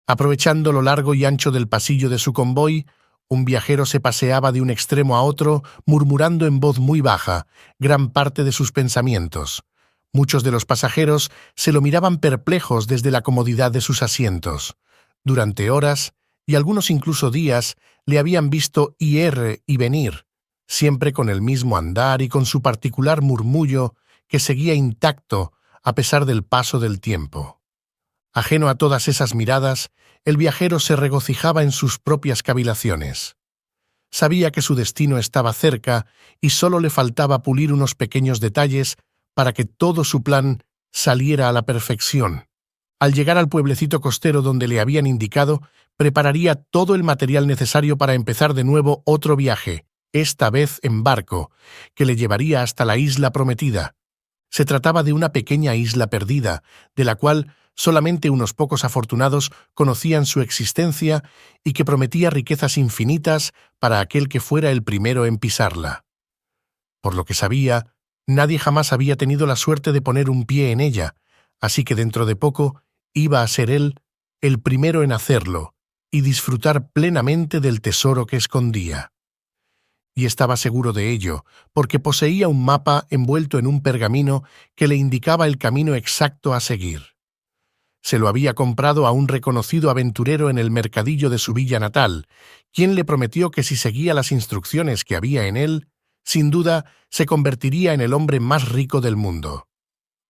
Aprovechando lo largo y ancho del pasillo de su convoy, un viajero se paseaba de un extremo a otro, murmurando en voz muy baja gran parte de sus pensamientos. Muchos de los pasajeros se lo miraban perplejos desde la comodidad de sus asientos. Durante horas, y algunos incluso días, le habían visto ir y venir, siempre con el mismo andar y con su particular murmullo que seguía intacto a pesar del paso del tiempo. Ajeno a todas esas miradas, el viajero se regocijaba en sus propias cavilaciones. Sabía que su destino estaba cerca y solo le faltaba pulir unos pequeños detalles para que todo su plan saliera a la perfección. Al llegar al pueblecito costero donde le habían indicado, prepararía todo el material necesario para empezar de nuevo otro viaje, esta vez en barco, que le llevaría hasta la isla prometida. Se trataba de una pequeña isla perdida, de la cual solamente unos pocos afortunados conocían su existencia y que prometía riquezas infinitas para aquel que fuera el primero en pisarla. Por lo que sabía, nadie jamás había tenido la suerte de poner un pie en ella, así que dentro de poco iba a ser él el primero en hacerlo y disfrutar plenamente del tesoro que escondía. Y estaba seguro de ello, porque poseía un mapa envuelto en un pergamino que le indicaba el camino exacto a seguir. Se lo había comprado a un reconocido aventurero en el mercadillo de su villa natal, quien le prometió que si seguía las instrucciones que había en él, sin duda se convertiría en el hombre más rico del mundo.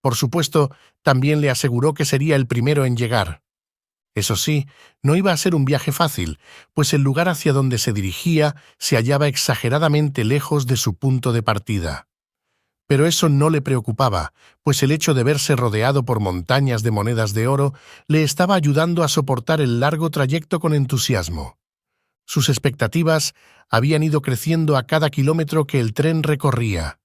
Por supuesto, también le aseguró que sería el primero en llegar. Eso sí, no iba a ser un viaje fácil, pues el lugar hacia donde se dirigía se hallaba exageradamente lejos de su punto de partida. Pero eso no le preocupaba, pues el hecho de verse rodeado por montañas de monedas de oro le estaba ayudando a soportar el largo trayecto con entusiasmo. Sus expectativas habían ido creciendo a cada kilómetro que el tren recorría.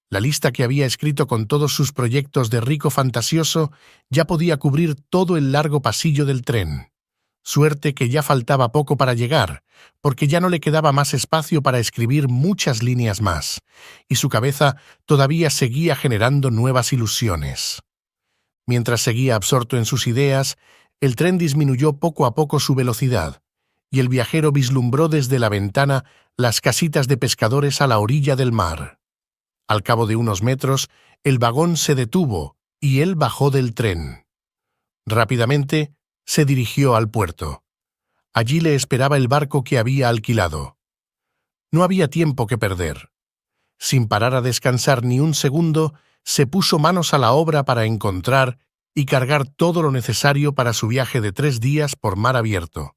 La lista que había escrito con todos sus proyectos de rico fantasioso ya podía cubrir todo el largo pasillo del tren. Suerte que ya faltaba poco para llegar, porque ya no le quedaba más espacio para escribir muchas líneas más, y su cabeza todavía seguía generando nuevas ilusiones. Mientras seguía absorto en sus ideas, el tren disminuyó poco a poco su velocidad, y el viajero vislumbró desde la ventana las casitas de pescadores a la orilla del mar. Al cabo de unos metros, el vagón se detuvo y él bajó del tren. Rápidamente se dirigió al puerto. Allí le esperaba el barco que había alquilado. No había tiempo que perder. Sin parar a descansar ni un segundo, se puso manos a la obra para encontrar y cargar todo lo necesario para su viaje de 3 días por mar abierto.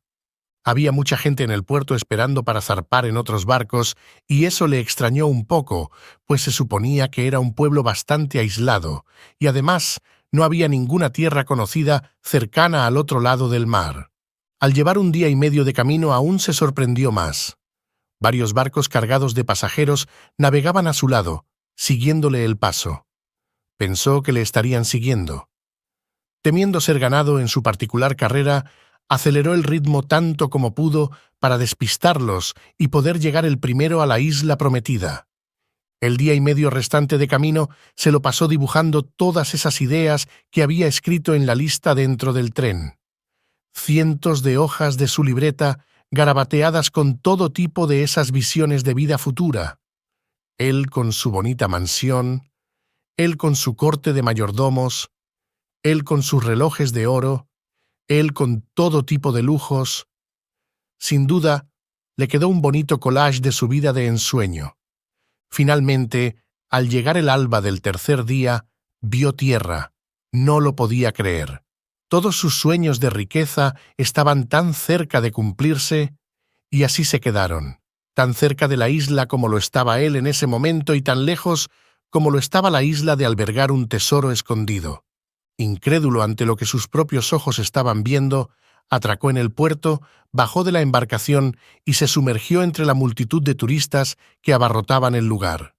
Había mucha gente en el puerto esperando para zarpar en otros barcos, y eso le extrañó un poco, pues se suponía que era un pueblo bastante aislado, y además no había ninguna tierra conocida cercana al otro lado del mar. Al llevar 1 día y medio de camino aún se sorprendió más. Varios barcos cargados de pasajeros navegaban a su lado, siguiéndole el paso. Pensó que le estarían siguiendo. Temiendo ser ganado en su particular carrera, aceleró el ritmo tanto como pudo para despistarlos y poder llegar el primero a la isla prometida. El día y medio restante de camino se lo pasó dibujando todas esas ideas que había escrito en la lista dentro del tren. Cientos de hojas de su libreta garabateadas con todo tipo de esas visiones de vida futura. Él con su bonita mansión, él con su corte de mayordomos, él con sus relojes de oro, él con todo tipo de lujos. Sin duda, le quedó un bonito collage de su vida de ensueño. Finalmente, al llegar el alba del tercer día, vio tierra. No lo podía creer. Todos sus sueños de riqueza estaban tan cerca de cumplirse, y así se quedaron, tan cerca de la isla como lo estaba él en ese momento y tan lejos como lo estaba la isla de albergar un tesoro escondido. Incrédulo ante lo que sus propios ojos estaban viendo, atracó en el puerto, bajó de la embarcación y se sumergió entre la multitud de turistas que abarrotaban el lugar.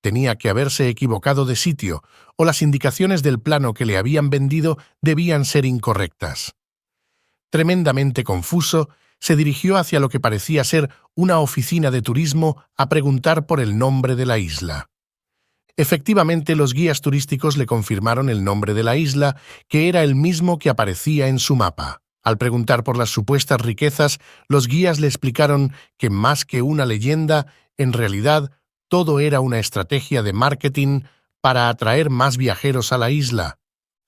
Tenía que haberse equivocado de sitio, o las indicaciones del plano que le habían vendido debían ser incorrectas. Tremendamente confuso, se dirigió hacia lo que parecía ser una oficina de turismo a preguntar por el nombre de la isla. Efectivamente, los guías turísticos le confirmaron el nombre de la isla, que era el mismo que aparecía en su mapa. Al preguntar por las supuestas riquezas, los guías le explicaron que más que una leyenda, en realidad todo era una estrategia de marketing para atraer más viajeros a la isla.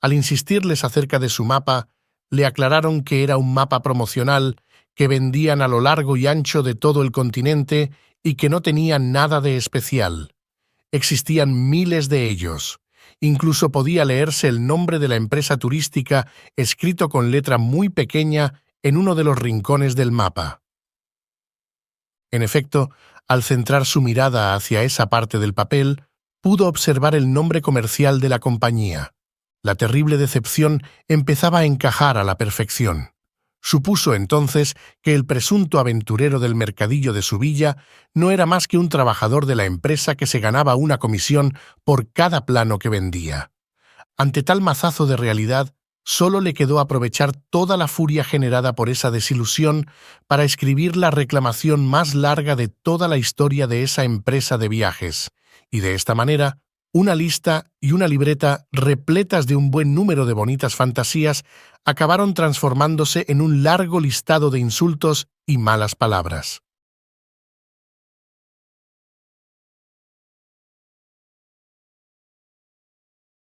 Al insistirles acerca de su mapa, le aclararon que era un mapa promocional que vendían a lo largo y ancho de todo el continente y que no tenía nada de especial. Existían miles de ellos. Incluso podía leerse el nombre de la empresa turística escrito con letra muy pequeña en uno de los rincones del mapa. En efecto, al centrar su mirada hacia esa parte del papel, pudo observar el nombre comercial de la compañía. La terrible decepción empezaba a encajar a la perfección. Supuso entonces que el presunto aventurero del mercadillo de su villa no era más que un trabajador de la empresa que se ganaba una comisión por cada plano que vendía. Ante tal mazazo de realidad, solo le quedó aprovechar toda la furia generada por esa desilusión para escribir la reclamación más larga de toda la historia de esa empresa de viajes, y de esta manera, una lista y una libreta repletas de un buen número de bonitas fantasías acabaron transformándose en un largo listado de insultos y malas palabras.